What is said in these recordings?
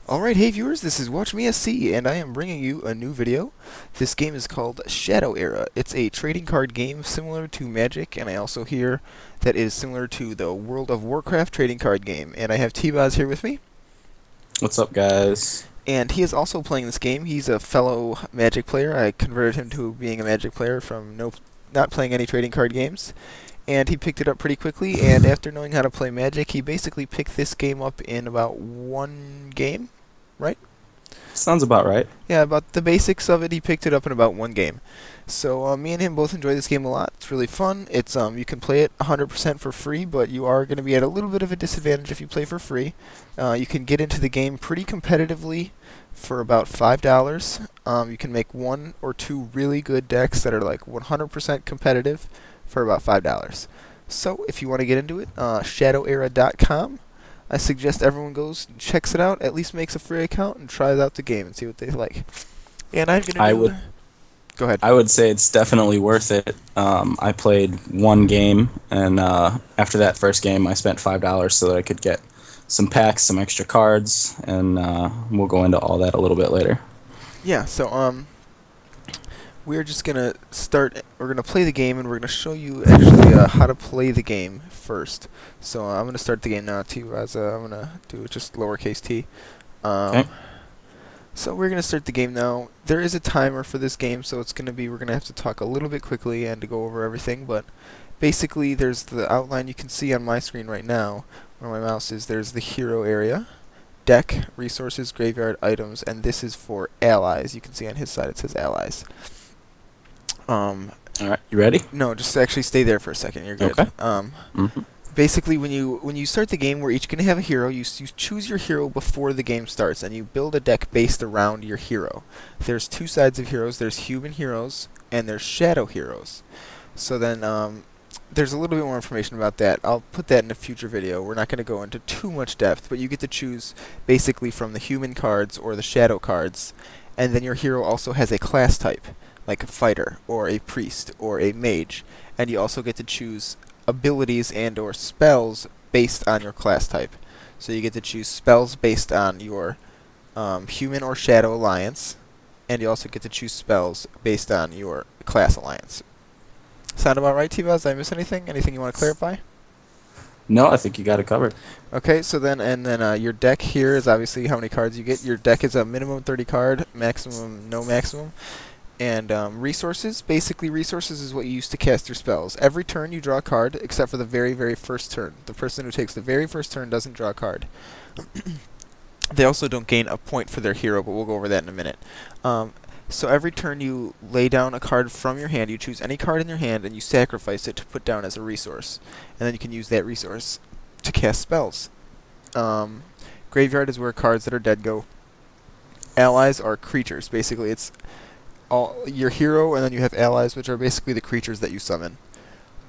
Alright, hey viewers, this is Watch Me SC, and I am bringing you a new video. This game is called Shadow Era. It's a trading card game similar to Magic, and I also hear that it is similar to the World of Warcraft trading card game. And I have T-Boz here with me, What's up, guys? and he is also playing this game. He's a fellow Magic player. I converted him to being a Magic player from not playing any trading card games. And he picked it up pretty quickly, and after knowing how to play Magic, he basically picked this game up in about one game, right? Sounds about right. Yeah, about the basics of it, he picked it up in about one game. So me and him both enjoy this game a lot. It's really fun. It's you can play it 100% for free, but you are going to be at a little bit of a disadvantage if you play for free. You can get into the game pretty competitively for about $5. You can make one or two really good decks that are like 100% competitive for about $5. So if you want to get into it, shadowera.com. I suggest everyone goes and checks it out, at least makes a free account, and tries out the game and see what they like. And I'm gonna Go ahead. I would say it's definitely worth it. I played one game, and after that first game, I spent $5 so that I could get some packs, some extra cards, and we'll go into all that a little bit later. Yeah. So we're just gonna start. We're gonna play the game, and we're gonna show you actually how to play the game first. So I'm gonna start the game now. I'm gonna do just lowercase t. Okay. So we're gonna start the game now. There is a timer for this game, so it's gonna be we're gonna have to talk a little bit quickly and to go over everything. But basically, there's the outline you can see on my screen right now, where my mouse is. There's the hero area, deck, resources, graveyard, items, and this is for allies. You can see on his side it says allies. All right, you ready? No, just actually stay there for a second. You're good. Okay. Basically, when you start the game, we're each going to have a hero. You choose your hero before the game starts, and you build a deck based around your hero. There's two sides of heroes. There's human heroes, and there's shadow heroes. So then there's a little bit more information about that. I'll put that in a future video. We're not going to go into too much depth, but you get to choose basically from the human cards or the shadow cards, and then your hero also has a class type, like a fighter or a priest or a mage, and you also get to choose abilities and or spells based on your class type. So you get to choose spells based on your human or shadow alliance, and you also get to choose spells based on your class alliance. Sound about right, T-Boz? Did I miss anything? Anything you want to clarify? No, I think you got it covered. Okay, so then your deck here is obviously how many cards you get. Your deck is a minimum 30 card, maximum no maximum. And resources, basically resources is what you use to cast your spells. Every turn you draw a card, except for the very, very first turn. The person who takes the very first turn doesn't draw a card. They also don't gain a point for their hero, but we'll go over that in a minute. So every turn you lay down a card from your hand, you choose any card in your hand, and you sacrifice it to put down as a resource. And then you can use that resource to cast spells. Graveyard is where cards that are dead go. Allies are creatures. Basically, it's your hero, and then you have allies, which are basically the creatures that you summon.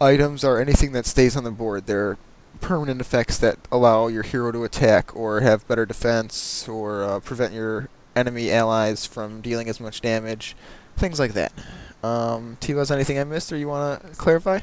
Items are anything that stays on the board. They're permanent effects that allow your hero to attack or have better defense or prevent your enemy allies from dealing as much damage. Things like that. T-Boz, anything I missed or you want to clarify?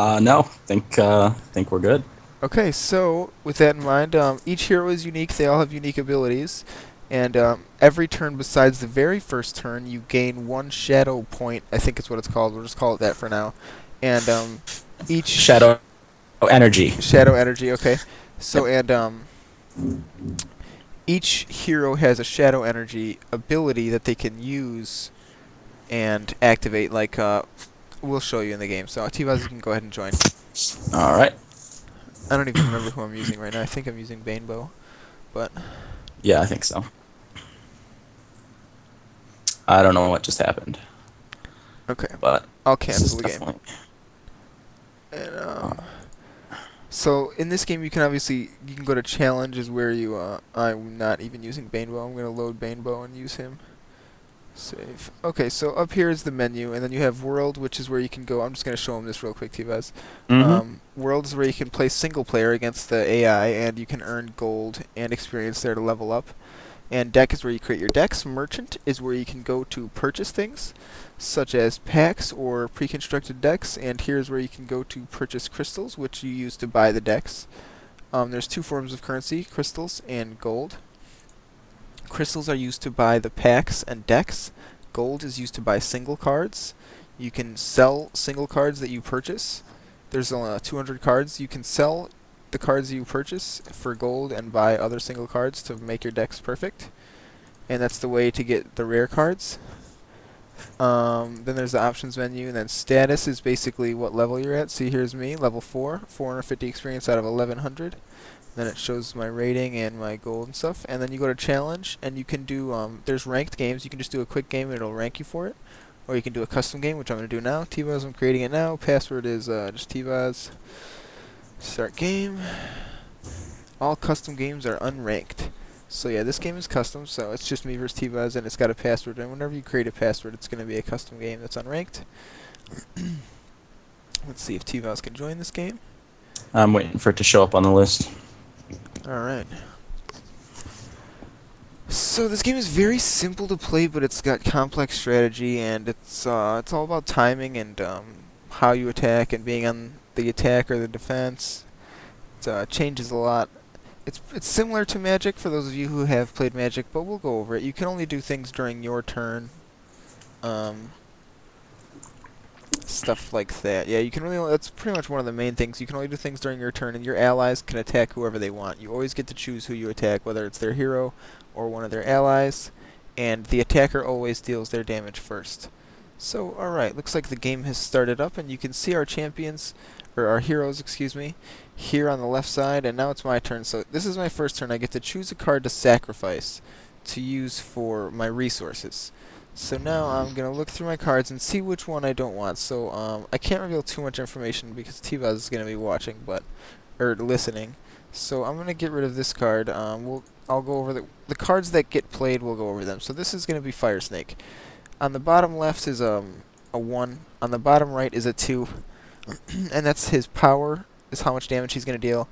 No, think we're good. Okay, so with that in mind, each hero is unique. They all have unique abilities. And every turn besides the very first turn, you gain one shadow point. I think it's what it's called. We'll just call it that for now. And each Shadow energy. Shadow energy. Okay. So and each hero has a shadow energy ability that they can use and activate. Like we'll show you in the game. So T-Boz, you can go ahead and join. All right. I don't even remember who I'm using right now. I think I'm using Banebow, but. Yeah, I think so. I don't know what just happened. Okay, But I'll cancel the game. definitely... And so in this game, you can go to challenges where you. I'm not even using Banebow. I'm gonna load Banebow and use him. Save. Okay, so up here is the menu, and then you have World, which is where you can go. I'm just gonna show him this real quick, T-Boz. World is where you can play single player against the AI, and you can earn gold and experience there to level up. And deck is where you create your decks. Merchant is where you can go to purchase things, such as packs or pre-constructed decks. And here's where you can go to purchase crystals, which you use to buy the decks. There's two forms of currency, crystals and gold. Crystals are used to buy the packs and decks. Gold is used to buy single cards. You can sell single cards that you purchase. There's 200 cards. You can sell the cards you purchase for gold and buy other single cards to make your decks perfect. And that's the way to get the rare cards. Then there's the options menu, and then status is basically what level you're at. See, here's me, level 4, 450 experience out of 1100. Then it shows my rating and my gold and stuff. And then you go to challenge, and you can do, there's ranked games. You can just do a quick game and it'll rank you for it. Or you can do a custom game, which I'm going to do now. T-Vaz, I'm creating it now. Password is just T-Vaz. Start game. All custom games are unranked. So yeah, this game is custom, so it's just me versus T-Vaz, and it's got a password. And whenever you create a password, it's going to be a custom game that's unranked. Let's see if T-Vaz can join this game. I'm waiting for it to show up on the list. Alright. So this game is very simple to play, but it's got complex strategy, and it's all about timing and how you attack and being on the attack or the defense. It changes a lot. It's similar to Magic for those of you who have played Magic, but we'll go over it. You can only do things during your turn. Stuff like that. Yeah, you can really. That's pretty much one of the main things. You can only do things during your turn, and your allies can attack whoever they want. You always get to choose who you attack, whether it's their hero or one of their allies, and the attacker always deals their damage first. So, alright, looks like the game has started up, and you can see our champions, or our heroes, excuse me, here on the left side, and now it's my turn. So this is my first turn. I get to choose a card to sacrifice to use for my resources. So now I'm going to look through my cards and see which one I don't want. So I can't reveal too much information because T-Vaz is going to be watching, or listening. So I'm going to get rid of this card. I'll go over the cards that get played. We'll go over them. So this is going to be Fire Snake. On the bottom left is a 1. On the bottom right is a 2. And that's his power, is how much damage he's going to deal.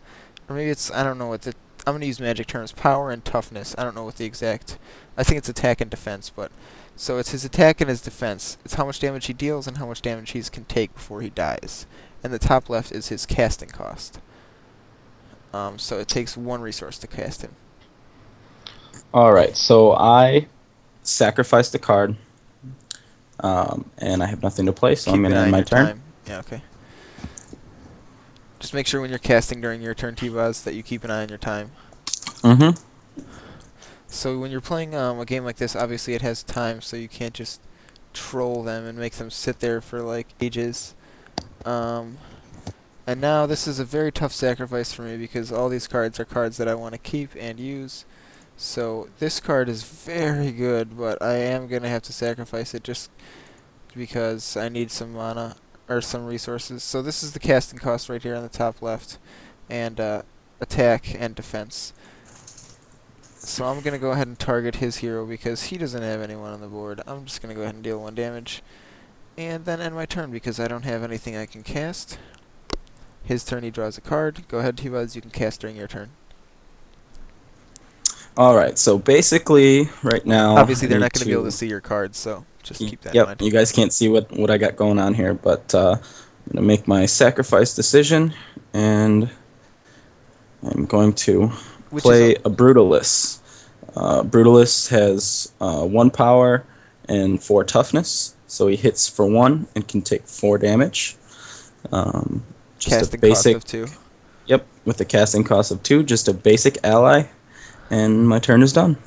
Or maybe it's, I don't know what I'm going to use magic terms, power and toughness. I don't know what the exact, I think it's attack and defense, but, so it's his attack and his defense. It's how much damage he deals and how much damage he can take before he dies. And the top left is his casting cost. So it takes 1 resource to cast him. Alright, so I sacrificed the card, and I have nothing to play, so I'm going to end my turn. Time. Yeah, okay. Just make sure when you're casting during your turn, T-Vaz, that you keep an eye on your time. Mm-hmm. So when you're playing a game like this, obviously it has time, so you can't just troll them and make them sit there for like ages. And now this is a very tough sacrifice for me because all these cards are cards that I want to keep and use. So this card is very good, but I am going to have to sacrifice it just because I need some mana or some resources. So this is the casting cost right here on the top left, and attack and defense. So I'm going to go ahead and target his hero because he doesn't have anyone on the board. I'm just going to go ahead and deal 1 damage and then end my turn because I don't have anything I can cast. His turn, he draws a card. Go ahead, T-Vaz, you can cast during your turn. Alright, so basically, right now... Obviously, they're not going to be able to see your cards, so just keep that in mind. You guys can't see what I got going on here, but I'm going to make my sacrifice decision, and I'm going to play a Brutalist. Brutalist has 1 power and 4 toughness, so he hits for 1 and can take 4 damage. Casting cost of 2. Yep, with the casting cost of 2, just a basic ally. And my turn is done.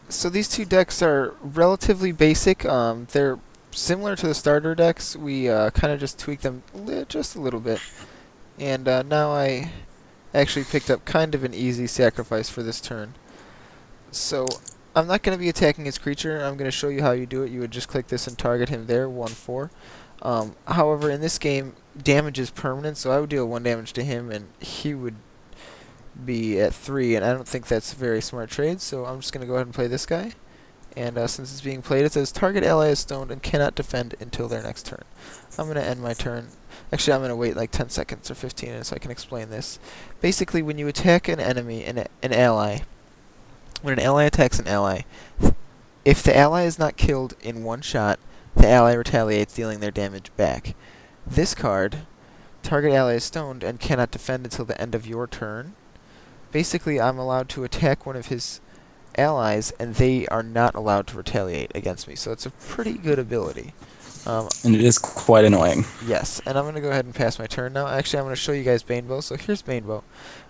So these 2 decks are relatively basic. They're similar to the starter decks. We kind of just tweaked them just a little bit. And now I actually picked up kind of an easy sacrifice for this turn. So I'm not going to be attacking his creature. I'm going to show you how you do it. You would just click this and target him there, 1/4. However, in this game, damage is permanent, so I would deal 1 damage to him, and he would be at 3, and I don't think that's a very smart trade, so I'm just going to go ahead and play this guy. And since it's being played, it says target ally is stoned and cannot defend until their next turn. I'm going to end my turn. Actually, I'm going to wait like 10 seconds or 15 so I can explain this. Basically, when you attack an enemy, an ally, when an ally attacks an ally, if the ally is not killed in 1 shot, the ally retaliates, dealing their damage back. This card, target ally is stoned and cannot defend until the end of your turn. basically I'm allowed to attack one of his allies, and they are not allowed to retaliate against me. So it's a pretty good ability. And it is quite annoying. Yes, and I'm going to go ahead and pass my turn now. Actually, I'm going to show you guys Banebow. So here's Banebow.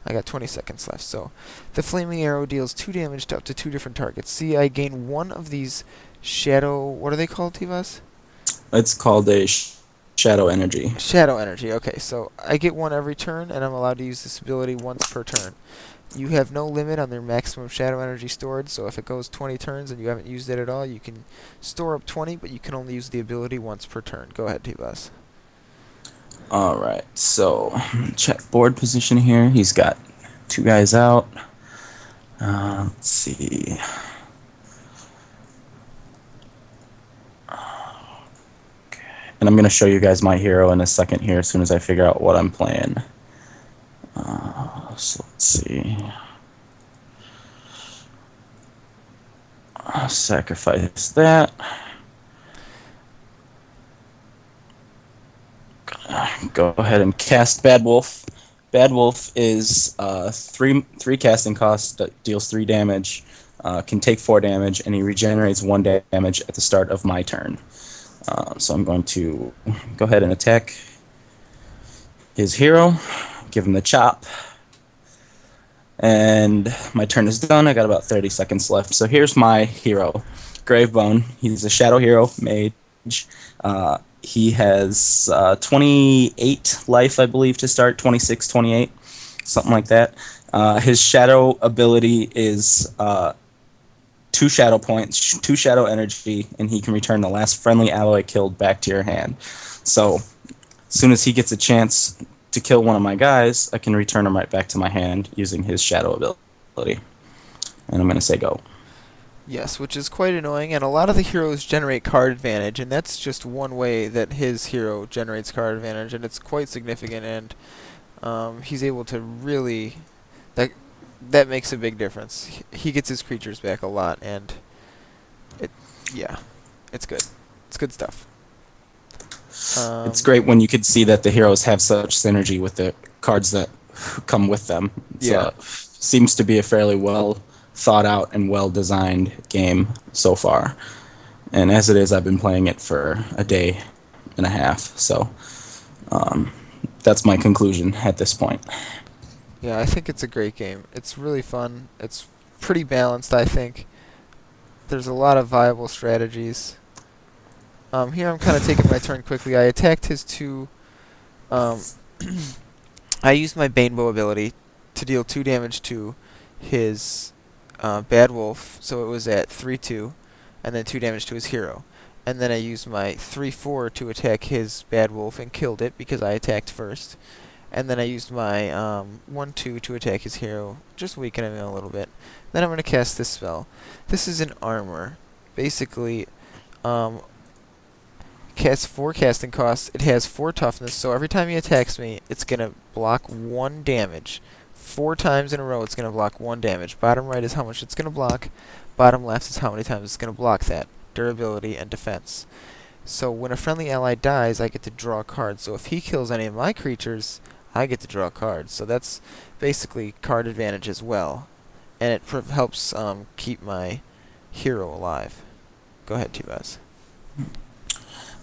I got 20 seconds left. So the flaming arrow deals 2 damage to up to 2 different targets. See, I gain one of these shadow... What are they called, Tivas? It's called a shadow energy. Shadow energy. Okay, so I get one every turn, and I'm allowed to use this ability once per turn. You have no limit on their maximum shadow energy stored, so if it goes 20 turns and you haven't used it at all, you can store up 20, but you can only use the ability once per turn. Go ahead, T-Bus. Alright, so check board position here. He's got 2 guys out. Let's see. Okay. And I'm going to show you guys my hero in a second here as soon as I figure out what I'm playing. So let's see. I'll sacrifice that. Go ahead and cast Bad Wolf. Bad Wolf is three casting cost that deals 3 damage, can take 4 damage, and he regenerates 1 damage at the start of my turn. So I'm going to go ahead and attack his hero, give him the chop, and my turn is done. I got about 30 seconds left. So here's my hero, Gravebone. He's a shadow hero mage. He has 28 life, I believe, to start, 26, 28, something like that. His shadow ability is 2 shadow points, 2 shadow energy, and he can return the last friendly ally killed back to your hand. So as soon as he gets a chance to kill one of my guys, I can return him right back to my hand using his shadow ability. And I'm going to say go. Yes, which is quite annoying, and a lot of the heroes generate card advantage, and that's just one way that his hero generates card advantage, and it's quite significant, and he's able to really... That makes a big difference. He gets his creatures back a lot, and yeah, it's good. It's good stuff. It's great when you could see that the heroes have such synergy with the cards that come with them. It seems to be a fairly well thought out and well designed game so far. And as it is, I've been playing it for a day and a half. So that's my conclusion at this point. Yeah, I think it's a great game. It's really fun. It's pretty balanced, I think. There's a lot of viable strategies. Here I'm kind of taking my turn quickly. I attacked his 2... I used my Banebow ability to deal 2 damage to his Bad Wolf, so it was at 3-2, and then 2 damage to his hero. And then I used my 3-4 to attack his Bad Wolf and killed it because I attacked first. And then I used my 1-2 to attack his hero, just weakening him a little bit. Then I'm going to cast this spell. This is an armor. Basically, casts 4 casting costs. It has 4 toughness, so every time he attacks me, it's going to block 1 damage. 4 times in a row, it's going to block 1 damage. Bottom right is how much it's going to block. Bottom left is how many times it's going to block that. Durability and defense. So when a friendly ally dies, I get to draw a card. So if he kills any of my creatures, I get to draw a card. So that's basically card advantage as well. And it helps keep my hero alive. Go ahead, T-Buzz.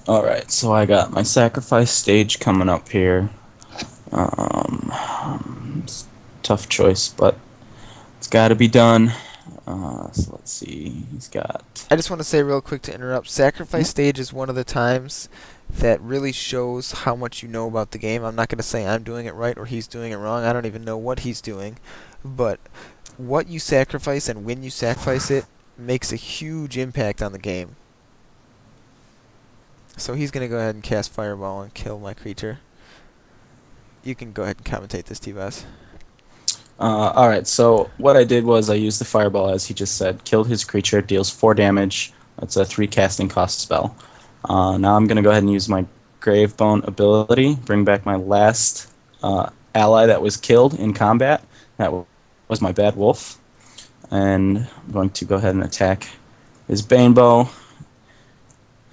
Alright, so I got my sacrifice stage coming up here. Tough choice, but it's got to be done. So let's see. He's got... I just want to say real quick to interrupt. Sacrifice stage is one of the times that really shows how much you know about the game. I'm not going to say I'm doing it right or he's doing it wrong. I don't even know what he's doing. But what you sacrifice and when you sacrifice it makes a huge impact on the game. So he's going to go ahead and cast Fireball and kill my creature. You can go ahead and commentate this, T-Buzz. Alright, so what I did was I used the Fireball, as he just said, killed his creature, deals 4 damage. That's a 3 casting cost spell. Now I'm going to go ahead and use my Gravebone ability, bring back my last ally that was killed in combat. That was my Bad Wolf. And I'm going to go ahead and attack his Banebow.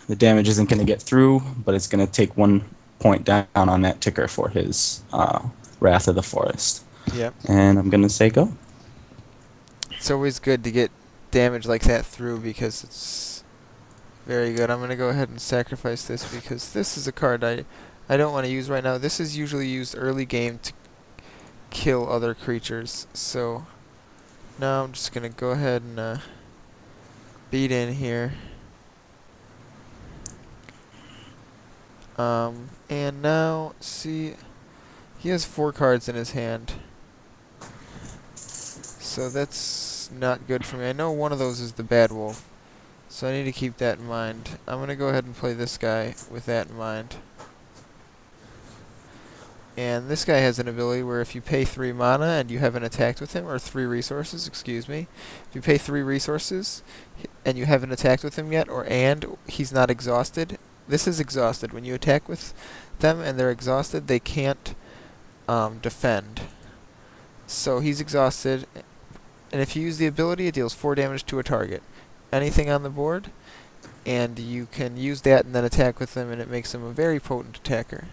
The damage isn't going to get through, but it's going to take 1 point down on that ticker for his Wrath of the Forest. Yep. And I'm going to say go. It's always good to get damage like that through because it's very good. I'm going to go ahead and sacrifice this because this is a card I don't want to use right now. This is usually used early game to kill other creatures. So now I'm just going to go ahead and beat in here. And now, see, he has 4 cards in his hand. So that's not good for me. I know one of those is the Bad Wolf. So I need to keep that in mind. I'm going to go ahead and play this guy with that in mind. And this guy has an ability where if you pay 3 mana and you haven't attacked with him, or 3 resources, excuse me. If you pay 3 resources and you haven't attacked with him yet, and he's not exhausted. This is exhausted. When you attack with them and they're exhausted, they can't defend. So he's exhausted. And if you use the ability, it deals 4 damage to a target. Anything on the board, and you can use that and then attack with him, and it makes him a very potent attacker.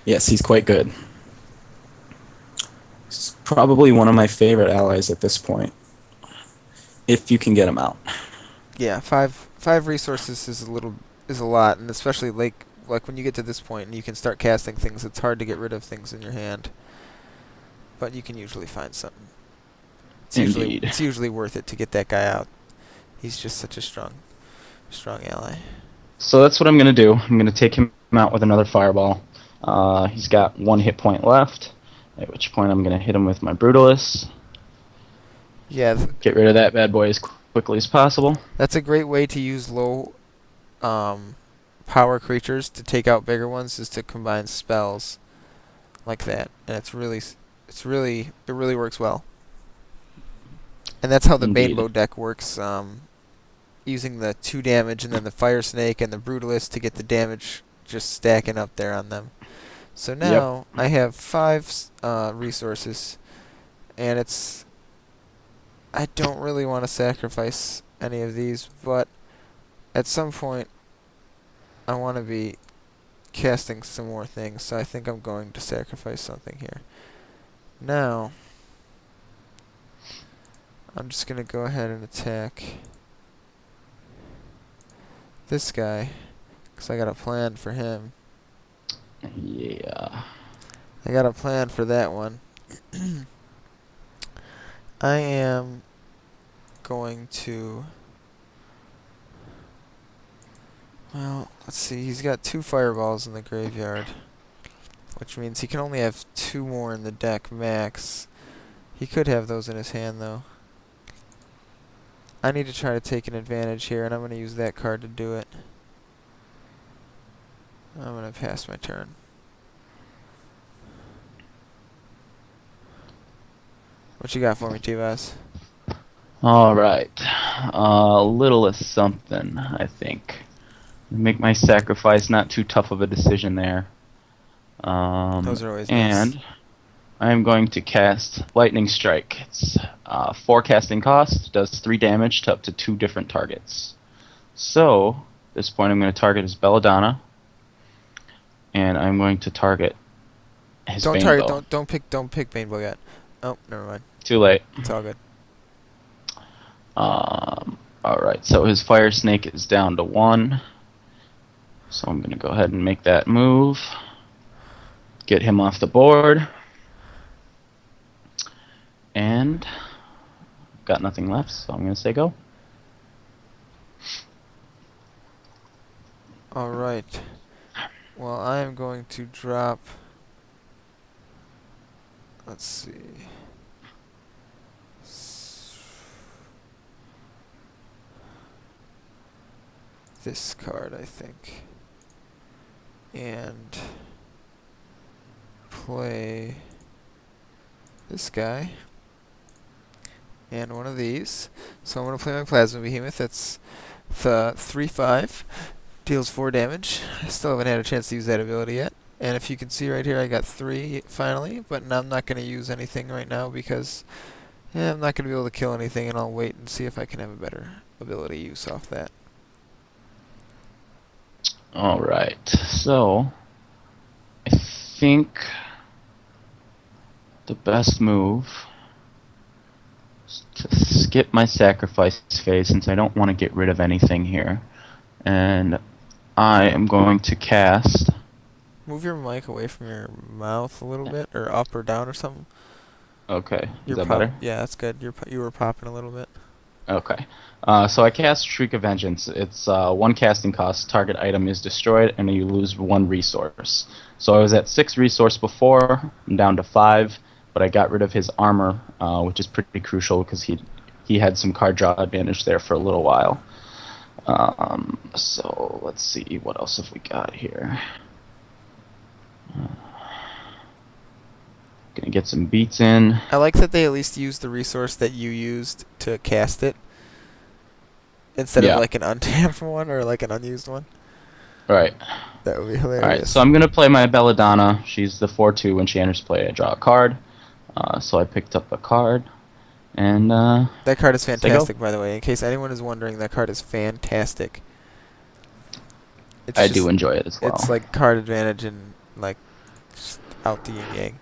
Yes, he's quite good. He's probably one of my favorite allies at this point, if you can get him out. Yeah, five resources is a lot, and especially like when you get to this point and you can start casting things, it's hard to get rid of things in your hand. But you can usually find something. It's usually worth it to get that guy out. He's just such a strong ally. So that's what I'm going to do. I'm going to take him out with another fireball. He's got 1 hit point left, at which point I'm going to hit him with my Brutalist. Yeah. Get rid of that bad boy as quickly as possible. That's a great way to use low power creatures to take out bigger ones, is to combine spells like that. And it really works well. And that's how the Banebow deck works, using the 2 damage and then the Fire Snake and the Brutalist to get the damage just stacking up there on them. So now I have 5 resources, and I don't really want to sacrifice any of these, but at some point I want to be casting some more things, so I think I'm going to sacrifice something here. Now I'm just going to go ahead and attack this guy, because I got a plan for him. Yeah. I got a plan for that one. I am going to... Well, let's see. He's got 2 fireballs in the graveyard, which means he can only have 2 more in the deck max. He could have those in his hand, though. I need to try to take an advantage here, and I'm going to use that card to do it. I'm going to pass my turn. What you got for me, T-Boss? Alright. A little of something, I think. Make my sacrifice not too tough of a decision there. Those are always nice. And I am going to cast Lightning Strike. It's 4 casting cost, does 3 damage to up to 2 different targets. So, at this point I'm going to target his Belladonna, and I'm going to target his Banebow. Don't pick Banebow yet. Oh, never mind. Too late. It's all good. Alright, so his Fire Snake is down to 1. So I'm going to go ahead and make that move. Get him off the board. And got nothing left, so I'm going to say go. Alright. Well, I am going to drop... Let's see... this card, I think. And play this guy. And one of these. So I'm going to play my Plasma Behemoth. That's the 3/5. Deals 4 damage. I still haven't had a chance to use that ability yet. And if you can see right here, I got 3 finally. But I'm not going to use anything right now because I'm not going to be able to kill anything. And I'll wait and see if I can have a better ability use off that. Alright, so I think the best move is to skip my sacrifice phase since I don't want to get rid of anything here. And I am going to cast... Move your mic away from your mouth a little bit, or up or down or something. Okay, is You're that better? Yeah, that's good. You were popping a little bit. Okay. So I cast Shriek of Vengeance. It's 1 casting cost, target item is destroyed, and you lose 1 resource. So I was at 6 resource before, I'm down to 5, but I got rid of his armor, which is pretty crucial because he had some card draw advantage there for a little while. So let's see, what else have we got here? Gonna get some beats in. I like that they at least used the resource that you used to cast it, instead of like an untapped one or like an unused one. Right. That would be hilarious. Alright, so I'm gonna play my Belladonna. She's the 4/2. When she enters play, I draw a card. So I picked up a card, and that card is fantastic, by the way. In case anyone is wondering, that card is fantastic. I do enjoy it as well. It's like card advantage and like just out the yin yang.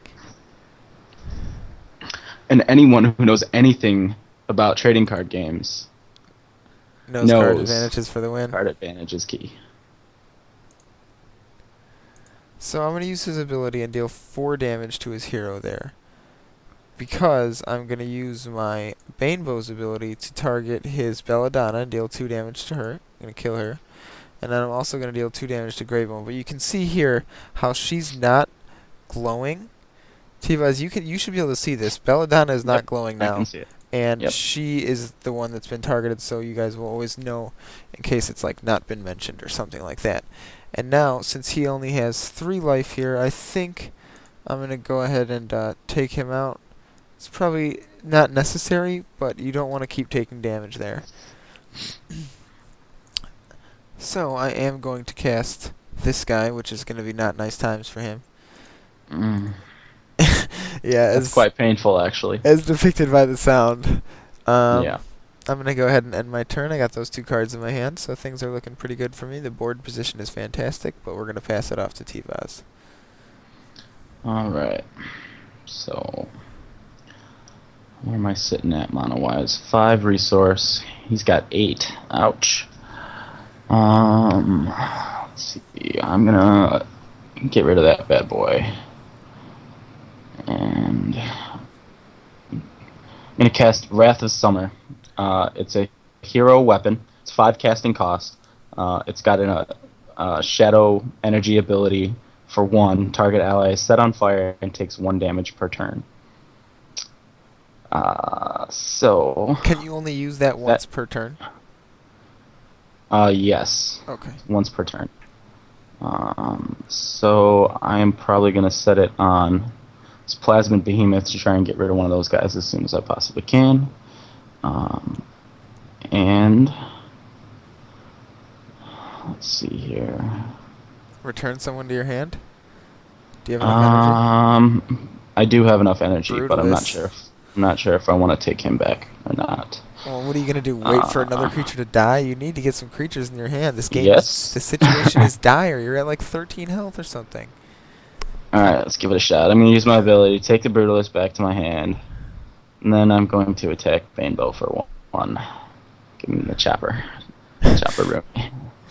And anyone who knows anything about trading card games knows card advantages for the win. Card advantage is key. So I'm going to use his ability and deal 4 damage to his hero there, because I'm going to use my Banebow's ability to target his Belladonna and deal 2 damage to her. I'm going to kill her. And then I'm also going to deal 2 damage to Greybone. But you can see here how she's not glowing. T-Vaz, you should be able to see this. Belladonna is not glowing now. I can see it. And she is the one that's been targeted, so you guys will always know in case it's like not been mentioned or something like that. And now, since he only has 3 life here, I think I'm going to go ahead and take him out. It's probably not necessary, but you don't want to keep taking damage there. So I am going to cast this guy, which is going to be not nice times for him. Yeah, it's quite painful, actually. As depicted by the sound. Yeah. I'm going to go ahead and end my turn. I got those 2 cards in my hand, so things are looking pretty good for me. The board position is fantastic, but we're going to pass it off to T-Vaz. Alright. So, where am I sitting at, mono-wise? 5 resource. He's got 8. Ouch. Let's see. I'm going to get rid of that bad boy. And I'm going to cast Wrath of Summer. It's a hero weapon. It's 5 casting cost. It's got a shadow energy ability for 1. Target ally is set on fire and takes 1 damage per turn. So... Can you only use that once per turn? Yes. Okay. Once per turn. So I am probably going to set it on this Plasmid Behemoth to try and get rid of one of those guys as soon as I possibly can. And let's see here. Return someone to your hand? Do you have enough energy? I do have enough energy, Brutalist. but I'm not sure if I want to take him back or not. Well, what are you gonna do? Wait for another creature to die? You need to get some creatures in your hand. This game, the situation is dire. You're at like 13 health or something. Alright, let's give it a shot. I'm going to use my ability, take the Brutalist back to my hand, and then I'm going to attack Banebow for 1. Give him the chopper. Chopper room.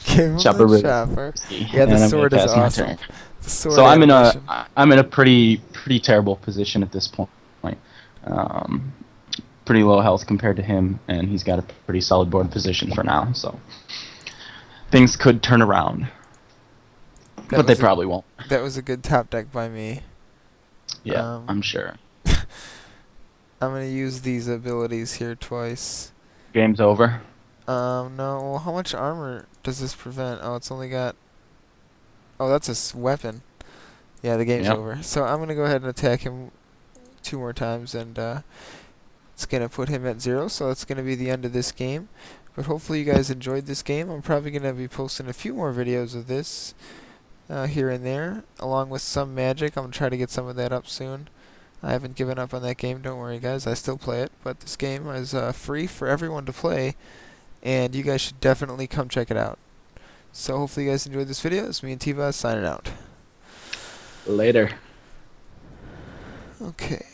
Give him chopper the chopper. Yeah, the sword is awesome. The sword so I'm in a pretty terrible position at this point. Pretty low health compared to him, and he's got a pretty solid board position for now, so things could turn around. But they probably won't. That was a good top deck by me. Yeah, I'm sure. I'm going to use these abilities here twice. Game's over? No. Well, how much armor does this prevent? Oh, it's only got... Oh, that's a weapon. Yeah, the game's over. So I'm going to go ahead and attack him 2 more times, and it's going to put him at 0, so that's going to be the end of this game. But hopefully you guys enjoyed this game. I'm probably going to be posting a few more videos of this. Here and there, along with some Magic. I'm going to try to get some of that up soon. I haven't given up on that game, don't worry guys, I still play it, but this game is free for everyone to play, and you guys should definitely come check it out. So hopefully you guys enjoyed this video. It's me and T-Vaz signing out. Later. Okay.